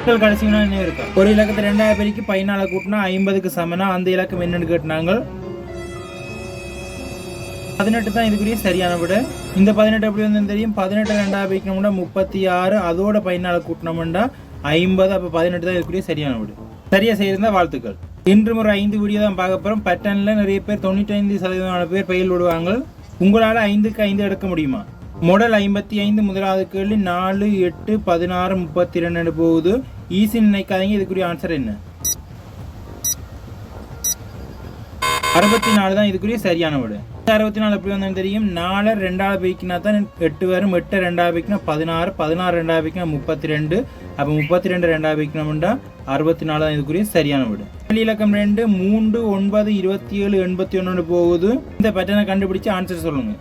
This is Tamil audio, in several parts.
கடைசி என்ன இருக்கா? ஒரு இலக்கத்தை 2000 பெருக்கி 14 கூட்டினா 50க்கு சமனா அந்த இலக்கம் என்னன்னு கேட்டாங்க. 18 தான் இதுக்குரிய சரியான விட. இந்த 18 எப்படி வந்து தெரியும்? 18 2000 பெருக்கணும்னா 36, அதோட 14 கூட்டினோம்னா 50. அப்போ 18 தான் இதுக்குரிய சரியான விட. சரியா செய்திருந்தா வாழ்த்துக்கள். இன்று ஒரு 5 வீடியோ தான் பார்க்க போகிறோம். பேட்டர்ன்ல நிறைய பேர் 95% பேர் பயில் விடுவாங்க. உங்களால் 5க்கு 5 எடுக்க முடியுமா? மாடல் 55 முதலாவது கேள்வி 4, 8, 16, 32 போகுது. ஈஸி நினைக்காதீங்க. இதுக்குரிய ஆன்சர் என்ன? 64 தான் இதுக்குரிய சரியான விட. 64 எப்படி வந்தாலும் தெரியும். 4 2ஆல் பெருக்கினா தான் 8 வரும். 8 2ஆல் பெருக்கினா 16, 16 2ஆல் பெருக்கினா 32. அப்போ 32 2ஆல் பெருக்கினோம்னா 64 தான் இதுக்குரிய சரியான விட. இலக்கம் 2 3, 9, 27, 81 போகுது. இந்த பேட்டர்னை கண்டுபிடிச்சு ஆன்சர் சொல்லுங்க.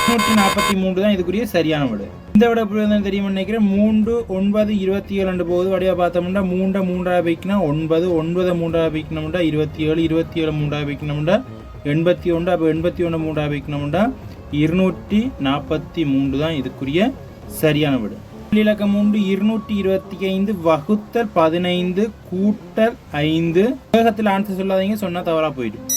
143 தான் இதுக்குரிய சரியான விட. இந்த விட எப்படி வந்தாலும் தெரியும் நினைக்கிறேன். 3, 9, 27 போகுது. வடிவா பார்த்தோம்னா 3 3ஆல் பெருக்கினா 9, 9 3ஆல் பெருக்கினோம்னா 27, 27 3ஆல் பெருக்கினோம்னா 81. அப்போ 81 3ஆல் பெருக்கினோம்னா 243 தான் இதுக்குரிய சரியான விட. இலக்கம் 3 225 வகுத்தல் 15 கூட்டல் 5. வேகத்தில் ஆன்சர் சொல்லாதீங்க, சொன்னா தவறா போயிடும்.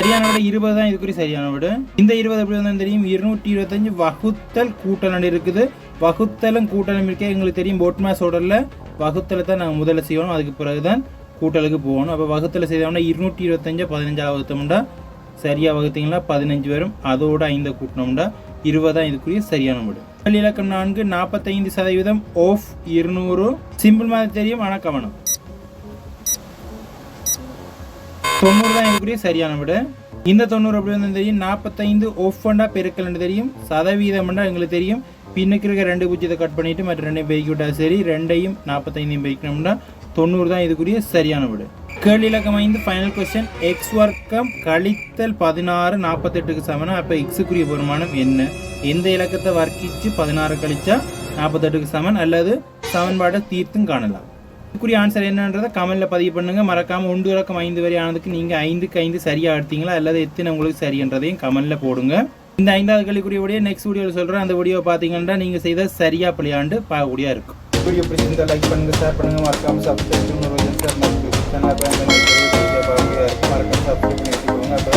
சரியான விட 20 தான் இதுக்குரிய சரியான விட. இந்த 20 எப்படி வந்தாலும் தெரியும். 225 வகுத்தல் கூட்டல் இருக்குது. வகுத்தலும் கூட்டலும் இருக்கே எங்களுக்கு தெரியும். போட் மேஸ் ஓடரில் வகுத்தலை தான் நாங்கள் முதல்ல செய்யணும், அதுக்கு பிறகு தான் கூட்டலுக்கு போகணும். அப்போ வகுத்தலை செய்தோம்னா 225 15 வகுத்தோம்னா சரியாக வகுத்தீங்கன்னா 15 வரும். அதோட 5 கூட்டினோம்னா 20 தான் இதுக்குரிய சரியான விட. இலக்கம் 4 45% ஆஃப் 200. சிம்பிள் மாதிரி தெரியும், ஆனால் கவனம். 90 தான் இதுக்குரிய சரியான விட. இந்த 90 எப்படி வந்து தெரியும். 45 ஒஃபண்டா பெருக்கல் தெரியும். சதவீதம்னா எங்களுக்கு தெரியும். பின்னுக்கு இருக்க 2 பூஜ்ஜியத்தை கட் பண்ணிட்டு மற்ற 2 பெருக்கி விட்டா சரி. 2ஐயும் 45ஐயும் பெருக்கணும்னா 90 தான் இதுக்குரிய சரியான விட. கேள்வி இலக்கம் 5 ஃபைனல் கொஸ்டின். எக்ஸ் வர்க்கம் கழித்தல் 16 48க்கு சமனா. அப்போ எக்ஸுக்குரிய பெருமானம் என்ன? எந்த இலக்கத்தை வர்க்கிச்சு 16 கழிச்சா 48க்கு சமன் அல்லது சமன்பாட்டை தீர்த்தும் காணலாம். இதுக்குரிய ஆன்சர் என்னன்றதை கமெண்ட்டில் பதிவு பண்ணுங்கள். மறக்காமல் 1 இலக்கம் 5 வரை ஆனதுக்கு நீங்கள் 5க்கு 5 சரியாக எடுத்தீங்களா அல்லது எத்தனை உங்களுக்கு சரின்றதையும் கமெண்ட்டில் போடுங்க. இந்த 5வது கேள்விக்குரிய வீடியோ நெக்ஸ்ட் வீடியோவில் சொல்கிறேன். அந்த வீடியோ பார்த்தீங்கன்னா நீங்கள் செய்த சரியாக பிள்ளையாண்டு பார்க்கக்கூடிய இருக்கும். வீடியோ பிடிச்சிருந்தா லைக் பண்ணுங்கள், ஷேர் பண்ணுங்கள். மறக்காமல் சப்ஸ்கிரைப் மறக்காமல் சப்ஸ்கிரைப் பண்ணி வச்சுக்கோங்க. அப்போ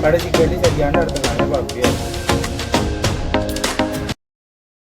கடைசி கேள்வி சரியான அடுத்த நாளே பார்க்கக்கூடிய இருக்கும்.